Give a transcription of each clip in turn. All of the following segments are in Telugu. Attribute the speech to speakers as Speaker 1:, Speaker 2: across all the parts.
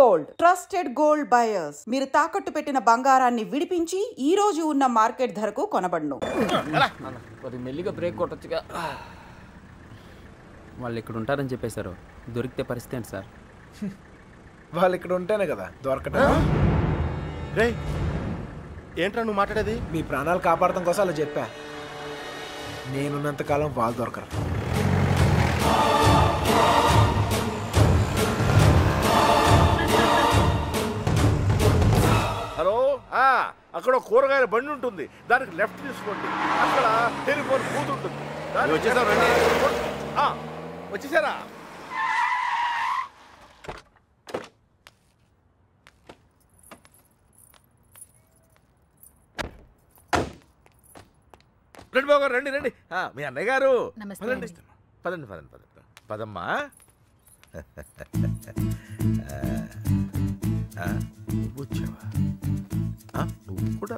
Speaker 1: Gold, trusted gold buyers. మీరు తాకట్టు పెట్టిన బంగారాన్ని విడిపించి ఈ రోజు ఉన్న మార్కెట్ ధరకు కొనబడును.
Speaker 2: మెల్లిగా బ్రేక్ కొట్టొచ్చుగా. వాళ్ళు ఇక్కడ ఉంటారని చెప్పేశారు, దొరికితే పరిస్థితి ఏంటి సార్?
Speaker 3: వాళ్ళు ఇక్కడ ఉంటేనే కదా దొరకటం.
Speaker 4: రే ఏంట్రా నువ్వు మాట్లాడేది?
Speaker 3: మీ ప్రాణాలు కాపాడటం కోసం అలా చెప్పా. నేనున్నంతకాలం వాళ్ళు దొరకరు.
Speaker 4: హలో, అక్కడ కూరగాయల బండి ఉంటుంది, దానికి లెఫ్ట్ తీసుకోండి. అక్కడ టెలిఫోన్ బూత్ ఉంటుంది. వచ్చేసారా? రండి బాబు గారు, రండి రండి. మీ అన్నయ్య గారు పదండి పదండి పదండి పదండి పదమ్మా. నువ్వు కూడా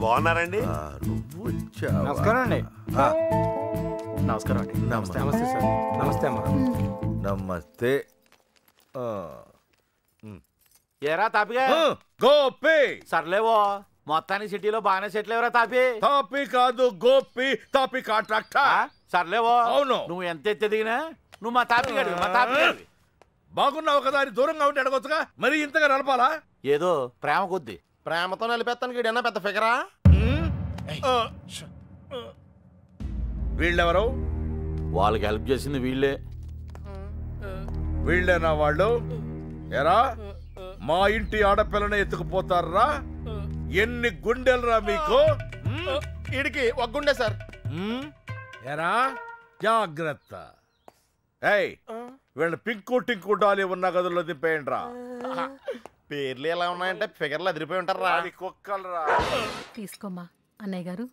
Speaker 5: బాగున్నారండి?
Speaker 4: నువ్వు వచ్చావా?
Speaker 2: నమస్కారం అండి.
Speaker 3: నమస్కారం అండి.
Speaker 2: నమస్తే సార్. నమస్తే అమ్మా.
Speaker 4: నమస్తే.
Speaker 5: ఏరా తాపిగా
Speaker 4: గోపి
Speaker 5: సర్లేవో మొత్తానికి సిటీలో బాగానే సెటిల్ ఎవరా తాపి?
Speaker 4: తాపి కాదు గోపి, తాపి కాంట్రాక్టర్.
Speaker 5: సర్లేవో.
Speaker 4: అవును.
Speaker 5: నువ్వు ఎంత ఎత్తి దిగినా నువ్వు మా తాపి గడివి, మా తాపి గడివి.
Speaker 4: బాగున్నావు కదా అని దూరంగా ఉంటే అడగొచ్చుగా, మరి ఇంతగా నడపాలా?
Speaker 5: ఏదో ప్రేమ కొద్ది.
Speaker 4: ప్రేమతో నలిపేస్తానికి వీడన్నా పెద్ద ఫిగరా? వీళ్ళెవరు?
Speaker 5: వాళ్ళకి హెల్ప్ చేసింది వీళ్ళే.
Speaker 4: వీళ్ళేనా వాళ్ళు? ఎరా మా ఇంటి ఆడపిల్లని ఎత్తుకుపోతారా? ఎన్ని గుండెలరా మీకు? ఇడికి ఒక గుండె సార్. ఎరా జాగ్రత్త. ఏయ్ వీళ్ళ పింకు టింకు డాలి ఉన్న గదుల్లో దింపేయండి రా. పేర్లు ఎలా ఉన్నాయంటే ఫిగర్లు అదిరిపోయి ఉంటారా? కుక్కలరా.
Speaker 6: తీసుకోమ్మా అన్నయ్య గారు.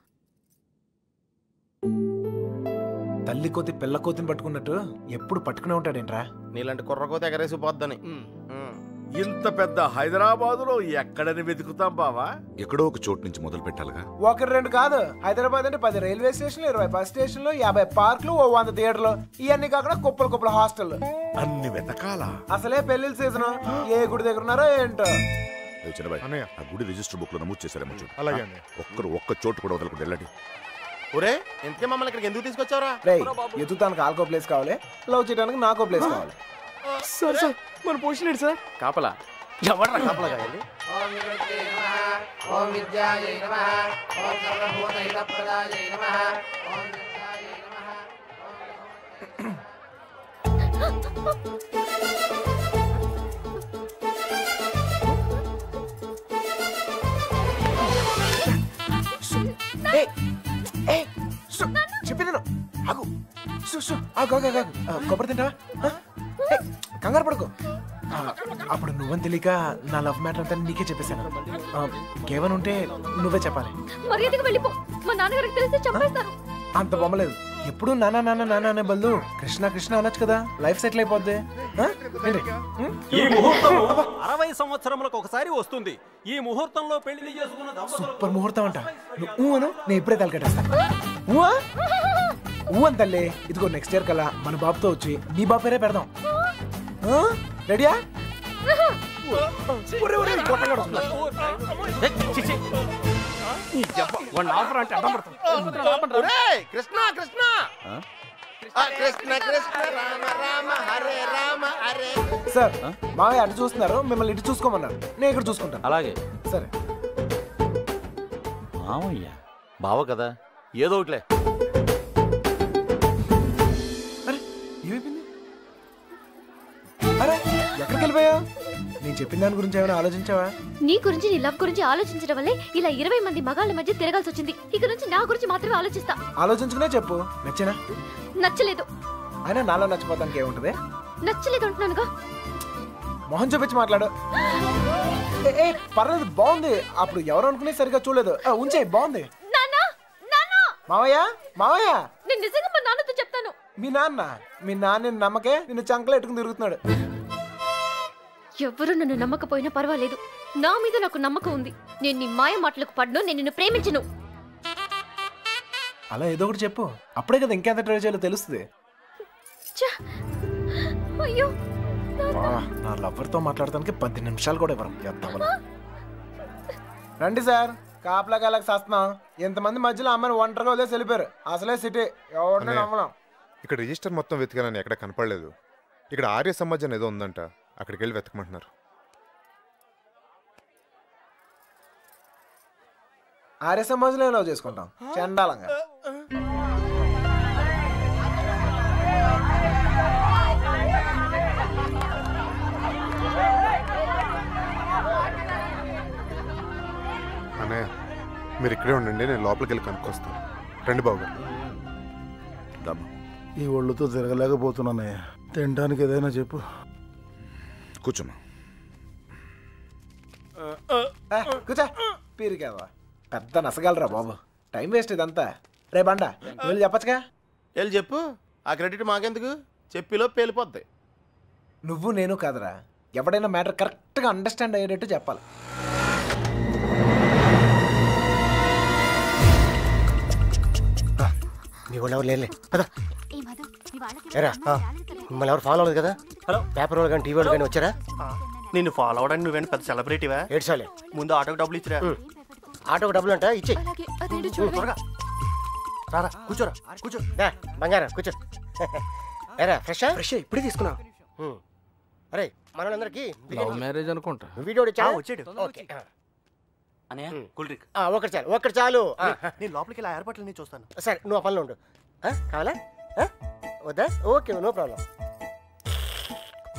Speaker 3: తల్లి కోతి పిల్ల కోతిని పట్టుకున్నట్టు ఎప్పుడు పట్టుకునే ఉంటాడేంట్రా?
Speaker 4: నీలాంటి కుర్రకోతి ఎగరేసి పోద్దని. ఇంత పెద్ద హైదరాబాద్ లో ఎక్కడని వెతుకుతాం బావా?
Speaker 7: ఎక్కడో ఒక చోటు నుంచి మొదలు పెట్టాలిగా.
Speaker 3: ఒకటి రెండు కాదు, హైదరాబాద్ అంటే 10 రైల్వే స్టేషన్లు, 20 బస్ స్టేషన్లు, 50 పార్కులు, 100 థియేటర్లు, ఇవన్నీ కాకుండా కుప్పలు కుప్పల హాస్టల్.
Speaker 7: అన్ని వెతకాలా?
Speaker 3: అసలే పెళ్లిళ్ళ సీజన్. ఏ గుడి దగ్గర ఉన్నారో ఏంటో.
Speaker 7: చిన్నబాయ్, ఆ గుడి రిజిస్టర్ బుక్ లో నమోదు చేశారేమో చూడు. అలాగే ఒక్క చోటు కూడా వదలకుండా వెళ్ళండి.
Speaker 4: ఒరే ఇంతకే మమ్మల్ని ఇక్కడికి ఎందుకు తీసుకొచ్చావరా?
Speaker 3: రేయ్ ఎత్తుతానికి ఆల్కో ప్లేస్ కావాలి, లవ్ చేయడానికి నాకో ప్లేస్ కావాలి.
Speaker 2: సార్ సార్ మన పొజిషన్ ఏంటి సార్? కాపలా.
Speaker 5: ఎవడ్రా కాపలా కాయాలి?
Speaker 3: చెప్పేది ఆగు. కొబ్బరి తింటావా? కంగారు పడుకో. అప్పుడు నువ్వని తెలియక నా లవ్ మ్యాటర్ అంతా నీకే చెప్పేశాను. ఇంకేమైనా ఉంటే నువ్వే చెప్పాలి.
Speaker 6: మర్యాదగా వెళ్ళిపో, మా నాన్నగారికి తెలిస్తే చంపేస్తాను.
Speaker 3: అంత బొమ్మలేదు. ఎప్పుడు నాన్న నాన్న నాన్న అనే బదులు కృష్ణ కృష్ణ అనొచ్చు కదా, లైఫ్ సెటిల్ అయిపోద్ది.
Speaker 8: ఈ ముహూర్తం 60 సంవత్సరములకు ఒకసారి వస్తుంది. ఈ ముహూర్తంలో పెళ్లి చేసుకున్న
Speaker 3: సూపర్ ముహూర్తం అంట. నువ్వు అను, నేను ఇప్పుడే తలకట్టేస్తాను. ఊ అని తల్లి. ఇదిగో నెక్స్ట్ ఇయర్ కల్లా మన బాబుతో వచ్చి నీ బాబు పేరే పెడదాం. రెడీయా?
Speaker 4: కృష్ణ కృష్ణ కృష్ణ కృష్ణ రామ రామ హరే రామ హరే.
Speaker 3: సార్ మావయ్య అటు చూస్తున్నారు, మిమ్మల్ని ఇటు చూసుకోమన్నారు. నేను ఇక్కడ చూసుకుంటాను.
Speaker 5: అలాగే.
Speaker 3: సరే.
Speaker 5: మామయ్య బావ కదా, ఏదో ఒకట్లే.
Speaker 3: అరే ఎక్కడికి వెళ్ళిపోయా? నేను చెప్పిన దాని గురించి ఏమైనా ఆలోచించావా?
Speaker 6: నీ గురించి, నీ లవ్ గురించి ఆలోచించడం వల్లే ఇలా 20 మంది మగాళ్ళ మధ్య తిరగాల్సి వచ్చింది. ఇక నుంచి నా గురించి మాత్రమే ఆలోచిస్తా.
Speaker 3: ఆలోచించుకునే చెప్పు. నచ్చేనా?
Speaker 6: నచ్చలేదు.
Speaker 3: అయినా నాలో నచ్చిపోతానికి ఏముంటది?
Speaker 6: నచ్చలేదు అంటున్నానుగా.
Speaker 3: మొహం చూపించి మాట్లాడు. పర్లేదు, బాగుంది. అప్పుడు ఎవరు అనుకునే సరిగా చూడలేదు. ఉంచే, బాగుంది. మావయ్య మావయ్య,
Speaker 6: నేను నిజంగా మా నాన్నతో చెప్తాను.
Speaker 3: మీ నాన్న నమ్మకే నిన్ను చంకలో ఎట్టుకుని తిరుగుతున్నాడు.
Speaker 6: ఎవరు నన్ను నమ్మకపోయినా పర్వాలేదు, నా మీద నాకు నమ్మకం ఉంది. నేను నీ మాయ మాటలకు పడ్ను, నేను నిన్ను ప్రేమించను.
Speaker 3: అలా ఏదో ఒకటి చెప్పు, అప్పుడే కదా ఇంకెంత ట్రై చేయాలో తెలుస్తుంది.
Speaker 6: అయ్యో
Speaker 3: నా లవర్తో మాట్లాడటానికి 10 నిమిషాలు కూడా ఇవ్వరు. రండి సార్, కాపలాకి వెళ్ళక వస్తున్నాం. ఇంతమంది మధ్యలో అమ్మాయిని ఒంటరిగా వదిలేసి వెళ్ళిపోయారు. అసలే సిటీ ఎవరిని నమ్మడం.
Speaker 9: ఇక్కడ రిజిస్టర్ మొత్తం వెతికానని ఎక్కడ కనపడలేదు. ఇక్కడ ఆర్య సమాజం ఏదో ఉందంట, అక్కడికి వెళ్ళి వెతకమంటున్నారు.
Speaker 3: ఆర్య సమాజంలో లవ్ చేసుకుంటాం చండాలంగా.
Speaker 9: అన్నయ్య మీరు ఇక్కడే ఉండండి, నేను లోపలికి వెళ్ళి కనుక్కొస్తాను. రండి బాబు.
Speaker 10: ఈ ఒళ్ళుతో తిరగలేకపోతున్నానయ్య. తినడానికి ఏదైనా చెప్పు.
Speaker 7: కూర్చోమ్మా.
Speaker 3: కూర్చో. పీరికేవా పెద్ద నసగలరా బాబు. టైం వేస్ట్ ఇదంతా. రే బండ వెళ్ళి చెప్పచ్చుగా.
Speaker 5: వెళ్ళి చెప్పు. ఆ క్రెడిట్ మాకెందుకు? చెప్పిలో పేలిపోద్ది.
Speaker 3: నువ్వు నేను కాదురా, ఎవడైనా మ్యాటర్ కరెక్ట్గా అండర్స్టాండ్ అయ్యేటట్టు చెప్పాలి.
Speaker 11: మీ వాళ్ళు ఎవరు లేలే కదా? ఎరా మిమ్మల్ని ఎవరు ఫాలో అవ్వలేదు కదా? హలో, పేపర్ వాళ్ళు కానీ టీవీ వాళ్ళు కానీ వచ్చారా?
Speaker 12: నిన్ను ఫాలో అవడానికి నువ్వేంటి పెద్ద సెలబ్రిటీవా?
Speaker 11: ఏడ్చాలే.
Speaker 12: ముందు ఆటోకి డబ్బులు ఇచ్చిరా.
Speaker 11: ఆటోకి డబ్బులు అంట ఇచ్చే.
Speaker 12: త్వరగా రారా, కూర్చోరా. కూర్చో
Speaker 11: బంగారం కూర్చో. ఎరా ఫ్రెష్
Speaker 12: ఫ్రెష్ ఇప్పుడే తీసుకున్నా.
Speaker 11: అరే మనోళ్ళందరికీ
Speaker 2: లవ్ మ్యారేజ్ అనుకుంటా.
Speaker 11: వీడియో
Speaker 12: వచ్చాడు.
Speaker 11: ఓకే
Speaker 12: కూల్ డ్రింక్
Speaker 11: ఒకటి చాలు, ఒకటి చాలు.
Speaker 12: నేను లోపలికి ఇలా ఏర్పాట్లు నేను చూస్తాను.
Speaker 11: సరే నువ్వు ఆ పనిలో ఉండు. కావాలా వద్దా? Okay no problem.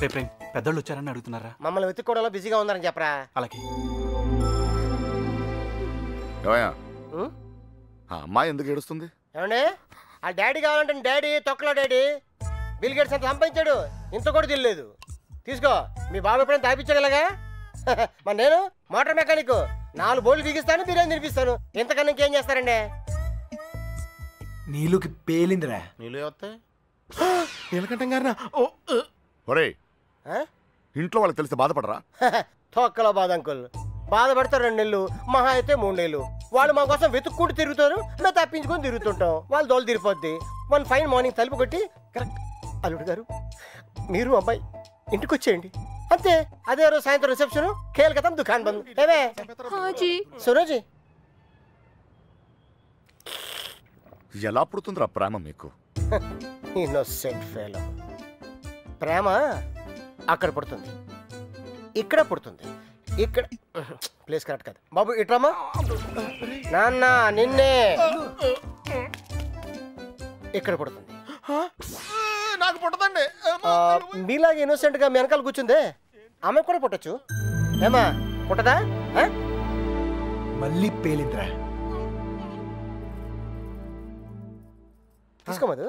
Speaker 12: రేపు పెద్దోళ్ళు వచ్చారని అడుగుతున్నారా?
Speaker 11: మమ్మల్ని వెతుక్కోవడంలో బిజీగా ఉన్నారని చెప్పరా.
Speaker 12: అలాగే.
Speaker 7: అమ్మాయి ఎందుకు ఏడుస్తుంది?
Speaker 11: ఏమండి ఆ డాడీ కావాలంటే డాడీ తొక్కలో డాడీ. బిల్ గేట్స్ అంత సంపాదించాడు, ఇంత కూడా తెలియలేదు. తీసుకో, మీ బాబు ఎప్పుడైనా తాపించగలగా? మరి నేను మోటార్ మెకానిక్, 4 బోర్డులు బిగిస్తాను, బిర్యానీ తినిపిస్తాను. ఇంతకన్నా ఇంకేం చేస్తారండి?
Speaker 3: నీళ్ళకి పేలిందిరా.
Speaker 5: నీళ్ళు వస్తాయి.
Speaker 3: నీలకంఠం గారినా?
Speaker 7: ఒరే, ఇంట్లో వాళ్ళకి తెలిస్తే బాధపడరా?
Speaker 11: తొక్కలో బాధ అంకుల్. బాధపడతారు 2 నెలలు, మహా అయితే 3 నెలలు. వాళ్ళు మా కోసం వెతుక్కుంటూ తిరుగుతారు, మేము తప్పించుకొని తిరుగుతుంటాం. వాళ్ళు దోలు తిరిగిపోద్ది. 1 ఫైన్ మార్నింగ్ తలుపు కొట్టి కరెక్ట్ అల్లుడు గారు మీరు అబ్బాయి ఇంటికి వచ్చేయండి అంతే. అదే రోజు సాయంత్రం రిసెప్షన్, కేల్కతం దుకాన్ బంద్. ఏమే సురోజీ,
Speaker 7: ఎలా పుడుతుందిరా ప్రేమ మీకు?
Speaker 11: Innocent fellow. ప్రేమ అక్కడ పుడుతుంది, ఇక్కడ పుడుతుంది. ఇక్కడ ప్లేస్ కరెక్ట్ కదా బాబు. ఇట్రామా నాన్న, నిన్నే ఇక్కడ పుడుతుంది.
Speaker 5: నాకు పుట్టదండి.
Speaker 11: మీలాగా ఇన్నోసెంట్ గా మీ వెనకాల కూర్చుందే ఆమె కూడా పుట్టచ్చు. ఏమా పుట్టదా?
Speaker 3: మళ్ళీ పేలిందిరా.
Speaker 11: తీసుకో మధు.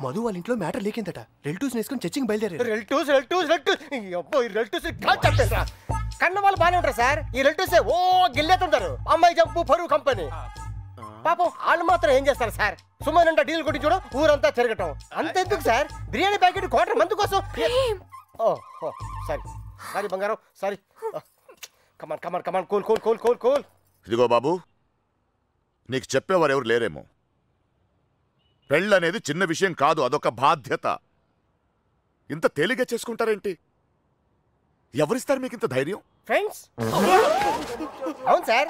Speaker 12: మధు వాళ్ళ ఇంట్లో మ్యాటర్ లేకిందట. రిలేటివ్స్ వేసుకుని చర్చింగ్ బయలుదేరారు.
Speaker 11: కన్న వాళ్ళు బాగానే ఉంటారు సార్. ఈ రిలేటివ్స్ ఓ గిల్లేతుంటారు. అమ్మాయి జంపు పరువు కంపెనీ. పాపం వాళ్ళు మాత్రం ఏం చేస్తారు సార్? సుమారు డీల్ కొట్టి చూడ ఊరంతా తిరగటం. అంతెందుకు sir, biryani packet quarter month కోసం. ఓ సారీ సారీ బంగారం, sorry. Come on come on come on, cool cool cool cool cool.
Speaker 7: ఇదిగో బాబు, నీకు చెప్పేవారు ఎవరు లేరేమో. పెళ్ళనేది చిన్న విషయం కాదు, అదొక బాధ్యత. ఇంత తేలిగ్గా చేసుకుంటారేంటి? ఎవరిస్తారు మీకు ఇంత ధైర్యం?
Speaker 11: ఫ్రెండ్స్. అవును సార్,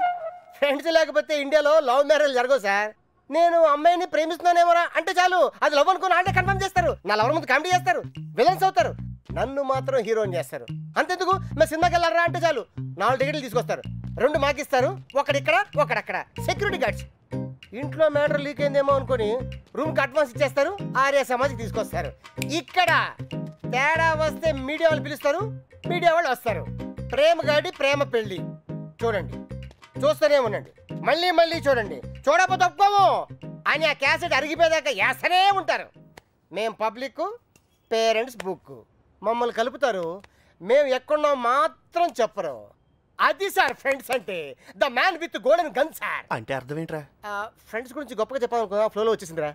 Speaker 11: ఫ్రెండ్స్ లేకపోతే ఇండియాలో లవ్ మ్యారేజ్ జరగవు సార్. నేను అమ్మాయిని ప్రేమిస్తున్నానేమోరా అంటే చాలు, అది లవ్ అనుకుని అంటే కన్ఫర్మ్ చేస్తారు. నా లవర్ ముందు కామెడీ చేస్తారు, విలన్స్ అవుతారు. నన్ను మాత్రం హీరోని చేస్తారు. అంతెందుకు మేము సినిమాకి వెళ్ళారా అంటే చాలు 4 టికెట్లు తీసుకొస్తారు. 2 మాకిస్తారు, ఒకడిక్కడ ఒకడక్కడ. Security guards. ఇంట్లో మ్యాటర్ లీక్ అయిందేమో అనుకుని రూమ్కి అడ్వాన్స్ ఇచ్చేస్తారు. ఆర్య సమాజ్కి తీసుకొస్తారు. ఇక్కడ తేడా వస్తే మీడియా వాళ్ళు పిలుస్తారు, మీడియా వాళ్ళు వస్తారు. ప్రేమ గాడి ప్రేమ పెళ్లి చూడండి, చూస్తూనే ఉండండి, మళ్ళీ మళ్ళీ చూడండి. చూడకపోతే ఒప్పుకోము అని ఆ క్యాసెట్ అరిగిపోయేదాకా వేస్తూనే ఉంటారు. మేం పబ్లిక్, పేరెంట్స్ బుక్. మమ్మల్ని కలుపుతారు, మేము ఎక్కడున్నాం మాత్రం చెప్పరు. అది సార్ ఫ్రెండ్స్ అంటే. The man with golden gun sir.
Speaker 12: అంటే అర్థం ఏంట్రా?
Speaker 11: ఫ్రెండ్స్ గురించి గొప్పగా చెప్పాలనుకో, ఫ్లోలో వచ్చేసిందిరా.